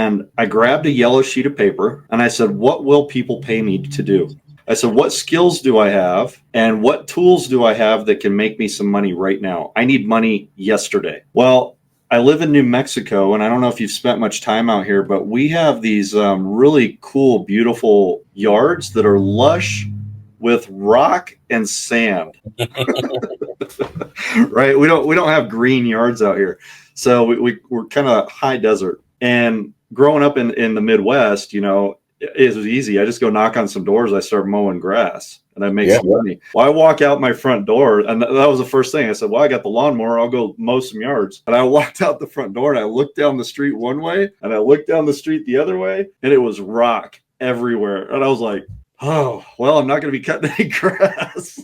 And I grabbed a yellow sheet of paper and I said, what will people pay me to do? I said, what skills do I have and what tools do I have that can make me some money right now? I need money yesterday. Well, I live in New Mexico, and I don't know if you've spent much time out here, but we have these really cool, beautiful yards that are lush with rock and sand. Right? We don't have green yards out here. So we're kind of high desert. And growing up in the Midwest, you know, it was easy. I just go knock on some doors. I start mowing grass and I make some money. Well, I walk out my front door, and that was the first thing. I said, well, I got the lawnmower. I'll go mow some yards. And I walked out the front door and I looked down the street one way and I looked down the street the other way, and it was rock everywhere. And I was like, oh, well, I'm not going to be cutting any grass.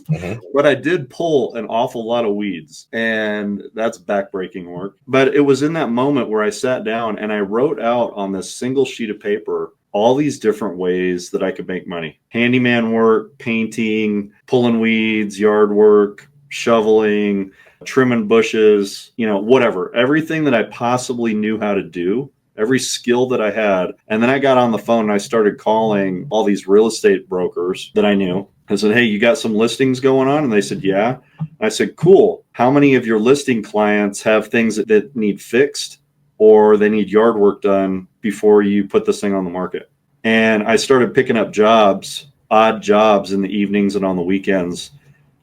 But I did pull an awful lot of weeds, and that's backbreaking work. But it was in that moment where I sat down and I wrote out on this single sheet of paper all these different ways that I could make money. Handyman work, painting, pulling weeds, yard work, shoveling, trimming bushes, you know, whatever. Everything that I possibly knew how to do, every skill that I had. And then I got on the phone and I started calling all these real estate brokers that I knew. I said, hey, you got some listings going on? And they said, yeah. I said, cool. How many of your listing clients have things that need fixed or they need yard work done before you put this thing on the market? And I started picking up jobs, odd jobs in the evenings and on the weekends,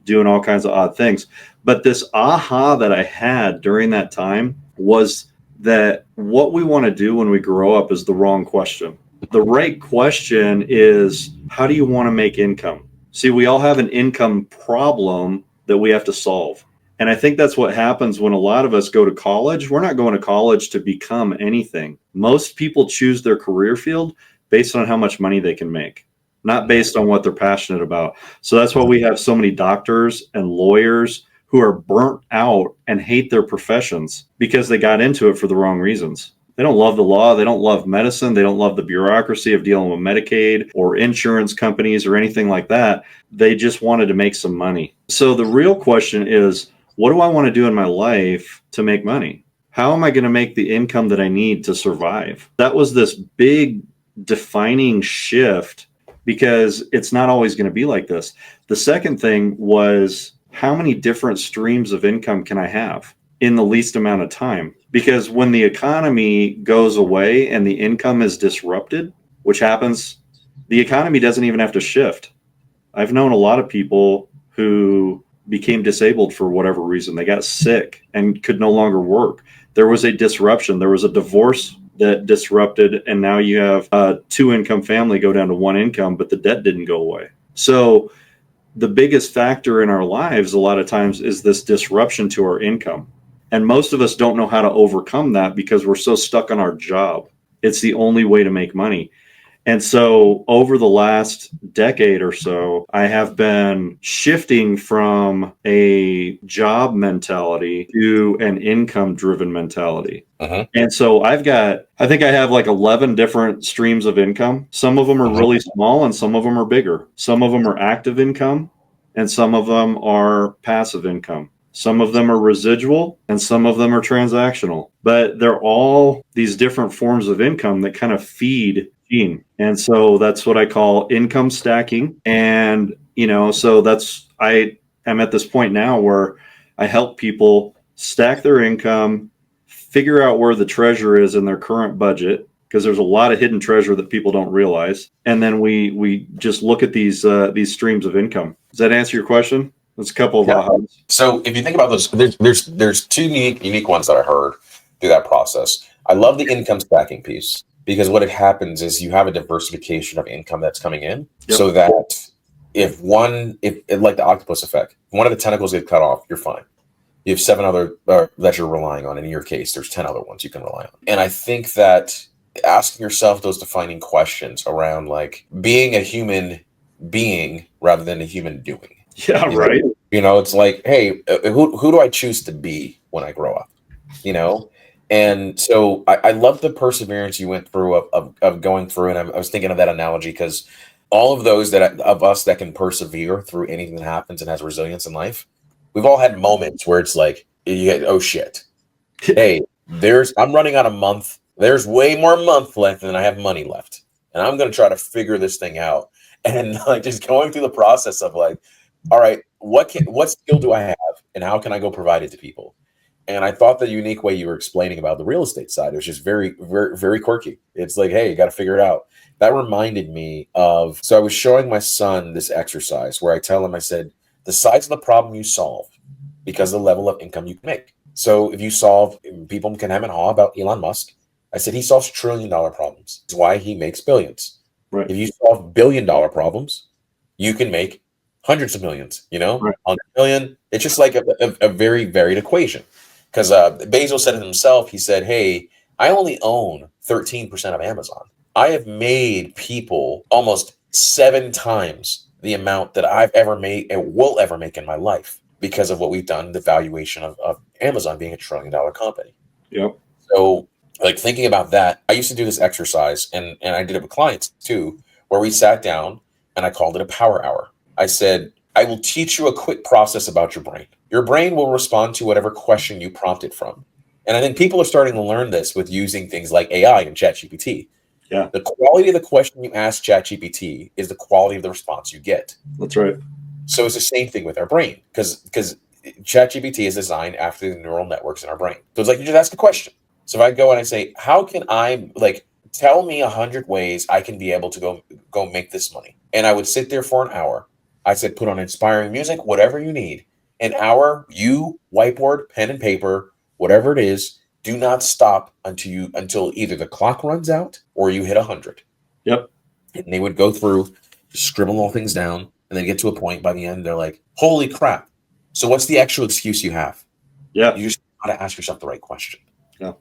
doing all kinds of odd things. But this aha that I had during that time was that what we want to do when we grow up is the wrong question. The right question is, how do you want to make income? See, we all have an income problem that we have to solve. And I think that's what happens when a lot of us go to college. We're not going to college to become anything. Most people choose their career field based on how much money they can make, not based on what they're passionate about. So that's why we have so many doctors and lawyers who are burnt out and hate their professions because they got into it for the wrong reasons. They don't love the law. They don't love medicine. They don't love the bureaucracy of dealing with Medicaid or insurance companies or anything like that. They just wanted to make some money. So the real question is, what do I want to do in my life to make money? How am I going to make the income that I need to survive? That was this big defining shift because it's not always going to be like this. The second thing was, how many different streams of income can I have in the least amount of time? Because when the economy goes away and the income is disrupted, which happens, the economy doesn't even have to shift. I've known a lot of people who became disabled for whatever reason. They got sick and could no longer work. There was a disruption. There was a divorce that disrupted, and now you have a two-income family go down to one income, but the debt didn't go away. So the biggest factor in our lives a lot of times is this disruption to our income. And most of us don't know how to overcome that because we're so stuck on our job. It's the only way to make money. And so over the last decade or so, I have been shifting from a job mentality to an income-driven mentality. And so I think I have like 11 different streams of income. Some of them are really small and some of them are bigger. Some of them are active income and some of them are passive income. Some of them are residual and some of them are transactional, but they're all these different forms of income that kind of feed. And so that's what I call income stacking. And, you know, so I am at this point now where I help people stack their income, figure out where the treasure is in their current budget, because there's a lot of hidden treasure that people don't realize. And then we just look at these streams of income. Does that answer your question? There's a couple of ahas. So if you think about those, there's two unique ones that I heard through that process. I love the income stacking piece because what it happens is you have a diversification of income that's coming in, so that if like the octopus effect, if one of the tentacles get cut off, you're fine. You have 7 other that you're relying on. In your case, there's 10 other ones you can rely on. And I think that asking yourself those defining questions around like being a human being rather than a human doing. Yeah, right. You know, it's like, hey, who do I choose to be when I grow up? You know? And so I love the perseverance you went through of going through. And I was thinking of that analogy because all of those of us that can persevere through anything that happens and has resilience in life, we've all had moments where it's like, oh shit, hey, I'm running out a month there's way more month left than I have money left. And I'm going to try to figure this thing out. And like just going through the process of like, all right, what skill do I have and how can I go provide it to people? And I thought the unique way you were explaining about the real estate side was just very, very, very quirky. It's like, hey, you got to figure it out. That reminded me of, so I was showing my son this exercise where I tell him, I said, the size of the problem you solve because of the level of income you can make. So if you solve, people can hem and haw about Elon Musk. I said, he solves $1 trillion problems. That's why he makes billions. Right. If you solve $1 billion problems, you can make hundreds of millions, you know, Right. 100 million. It's just like a very varied equation. Because Bezos said it himself. He said, hey, I only own 13% of Amazon. I have made people almost 7 times the amount that I've ever made and will ever make in my life because of what we've done, the valuation of Amazon being $1 trillion company. Yep. So like thinking about that, I used to do this exercise and I did it with clients too, where we sat down and I called it a power hour. I said, I will teach you a quick process about your brain. Your brain will respond to whatever question you prompt it from. And I think people are starting to learn this with using things like AI and ChatGPT. Yeah. The quality of the question you ask ChatGPT is the quality of the response you get. That's right. So it's the same thing with our brain because ChatGPT is designed after the neural networks in our brain. So it's like you just ask a question. So if I go and I say, how can I tell me 100 ways I can be able to go make this money? And I would sit there for an hour. I said, put on inspiring music, whatever you need. An hour, you whiteboard, pen and paper, whatever it is, do not stop until either the clock runs out or you hit 100. Yep. And they would go through, scribble all things down, and then get to a point by the end, they're like, holy crap. So what's the actual excuse you have? Yeah. You just got to ask yourself the right question. Yeah.